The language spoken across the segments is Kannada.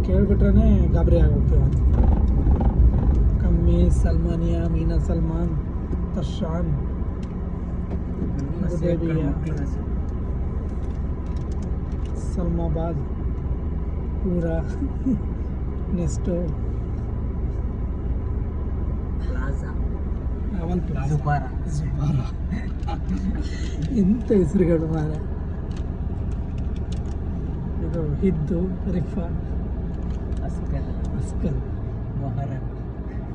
ಕೇಳಿಬಿಟ್ರೆ ಗಾಬರಿ ಆಗೋಗ್ತೀವಿ. ಕಮ್ಮಿ, ಸಲ್ಮಾನಿಯಾ, ಮೀನಾ ಸಲ್ಮಾನ್, ತರ್ಶಾನ್, ಹುದೇಬಿಯಾ, ಸಲ್ಮಾಬಾದ್, ಪೂರಾ, ನೆಸ್ಟೋ, ಅವನ್ ಜುಬಾರ ಇಂಥ ಹೆಸರುಗಳು ಮಾರ. ಇದು ಹಿದ್ದು, ರಿಫಾ, ಅಸ್ಕರ್, ಮೊಹರಂ,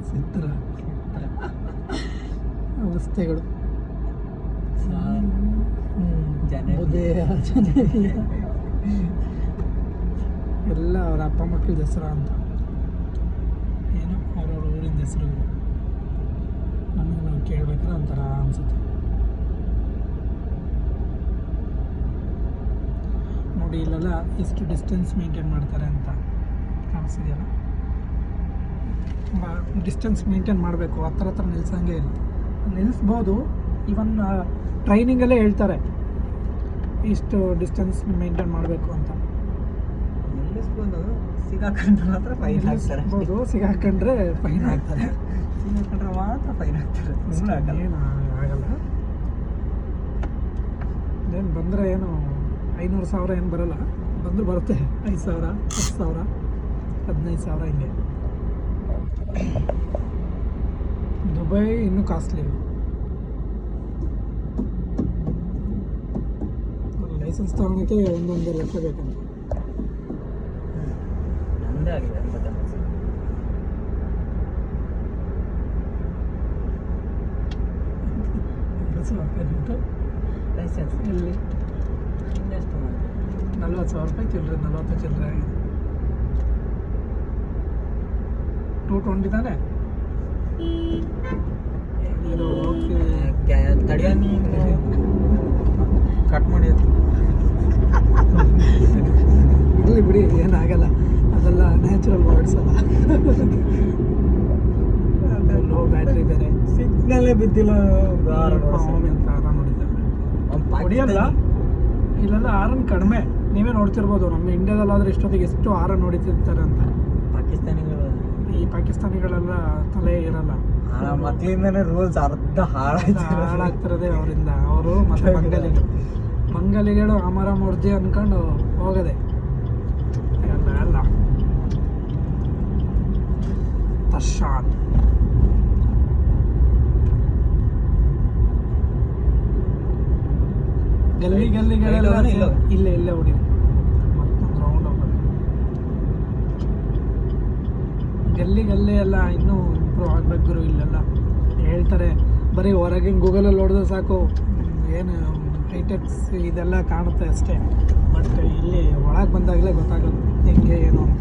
ಚಿತ್ರ ಅವಸ್ಥೆಗಳು. ಉದಯ, ಜನೇಬಿಯ ಎಲ್ಲ ಅವ್ರ ಅಪ್ಪ ಮಕ್ಕಳ ಹೆಸರು ಅಂತ, ಏನು ಅವ್ರವ್ರ ಊರಿನ ಹೆಸರುಗಳು. ನಮಗೆ ನಾವು ಕೇಳ್ಬೇಕಾದ್ರೆ ಒಂಥರ ಅನ್ಸುತ್ತೆ. ನೋಡಿ ಇಲ್ಲೆಲ್ಲ ಎಷ್ಟು ಡಿಸ್ಟೆನ್ಸ್ ಮೇಂಟೈನ್ ಮಾಡ್ತಾರೆ ಅಂತ ಕಾಣಿಸ್ತಿದೆಯಲ್ಲ. ಡಿಸ್ಟೆನ್ಸ್ ಮೇಂಟೈನ್ ಮಾಡಬೇಕು, ಹತ್ರ ನಿಲ್ಸಂಗೆ ಇಲ್ಲ. ನಿಲ್ಲಿಸ್ಬೋದು, ಇವನ್ ಟ್ರೈನಿಂಗಲ್ಲೇ ಹೇಳ್ತಾರೆ ಇಷ್ಟು ಡಿಸ್ಟೆನ್ಸ್ ಮೇಂಟೈನ್ ಮಾಡಬೇಕು ಅಂತ. ನಿಲ್ಲಿಸ್ಬೋದು, ಸಿಗಾಕೊಂಡ್ರೆ ಮಾತ್ರ ಫೈನ್ ಹಾಕ್ತಾರೆ. ಸಿಗಾಕೊಂಡ್ರೆ ಫೈನ್ ಹಾಕ್ತಾರೆ. ಸಿಗಾಕೊಂಡ್ರೆ ಮಾತ್ರ ಫೈನ್ ಹಾಕ್ತಾರೆ. ಏನು ಆಗಲ್ಲ. ಏನು ಬಂದರೆ ಏನು 500,000 ಏನು ಬರಲ್ಲ, ಬಂದರೂ ಬರುತ್ತೆ 5,000, 10,000, 15,000 ಹಿಂಗೆ. ದುಬೈ ಇನ್ನೂ ಕಾಸ್ಟ್ಲಿ. ಲೈಸೆನ್ಸ್ ತಗೊಳಕ್ಕೆ 1.5 ಲಕ್ಷ ಬೇಕಂತ. ನಮ್ಮದೇ ಆಗಿದೆ 80,000 ಲೈಸೆನ್ಸ್ ಇಲ್ಲಿ ಇನ್ನೆಷ್ಟು 40,000 ರೂಪಾಯಿ ಚಿಲ್ಲರೆ, 40 ಚಿಲ್ಲರೆ ಆಗಿದೆ. 220 ತಾನೆ ಇದು. ಓಕೆ, ತಡಿಯ ನೀನು ಕಟ್ ಮಾಡಿ ಇರಲಿ ಬಿಡಿ, ಏನಾಗಲ್ಲ. ಅದೆಲ್ಲ ನ್ಯಾಚುರಲ್ ವರ್ಡ್ಸ್ ಅಲ್ಲ. ಲೋ ಬ್ಯಾಟ್ರಿ ಬೇರೆ, ಸಿಗ್ನಲ್ಲೇ ಬಿದ್ದಿಲ್ಲ. ಹೊಡಿಯಲ್ಲ ಇಲ್ಲೆಲ್ಲ ಆರನ್ ಕಡಿಮೆ. ನೀವೇ ನೋಡ್ತಿರ್ಬೋದು, ನಮ್ಮ ಇಂಡಿಯಾದಲ್ಲಾದ್ರೆ ಇಷ್ಟೊತ್ತಿಗೆ ಎಷ್ಟು ಆರನ್ ಹೊಡಿತಿರ್ತಾರೆ ಅಂತ. ಪಾಕಿಸ್ತಾನಿಗಳು, ಈ ಪಾಕಿಸ್ತಾನಿಗಳೆಲ್ಲ ತಲೆ ಇರಲ್ಲ. ಮಕ್ಕಳಿಂದನೇ ರೂಲ್ಸ್ ಅರ್ಧ ಹಾಳಾಗ್ತಿರೋದೇ ಅವರಿಂದ. ಅವರು ಮತ್ತೆ ಮಂಗಲಿಗಳು ಅಮರ ಮೂರ್ತಿ ಅನ್ಕೊಂಡು ಹೋಗದೆ ಅಲ್ಲ. ತರ್ಶಾನ್, ಗಲ್ಲಿಗಳೆಲ್ಲ ಇಲ್ಲೇ ಹೊಡಿ. ಮತ್ತೊಂದು ರೌಂಡ್ ಹೋಗೋದು. ಗಲ್ಲಿ ಎಲ್ಲ ಇನ್ನೂ ಇಂಪ್ರೂವ್ ಆಗ್ಬೇಕು ಗುರು. ಇಲ್ಲೆಲ್ಲ ಹೇಳ್ತಾರೆ ಬರೀ ಹೊರಗಿನ ಗೂಗಲಲ್ಲಿ ನೋಡಿದ್ರೆ ಸಾಕು, ಏನು ಹೈಟೆಕ್ಸ್ ಇದೆಲ್ಲ ಕಾಣುತ್ತೆ ಅಷ್ಟೇ. ಬಟ್ ಇಲ್ಲಿ ಒಳಗೆ ಬಂದಾಗಲೇ ಗೊತ್ತಾಗೋದು ಹೆಂಗೆ ಏನು ಅಂತ.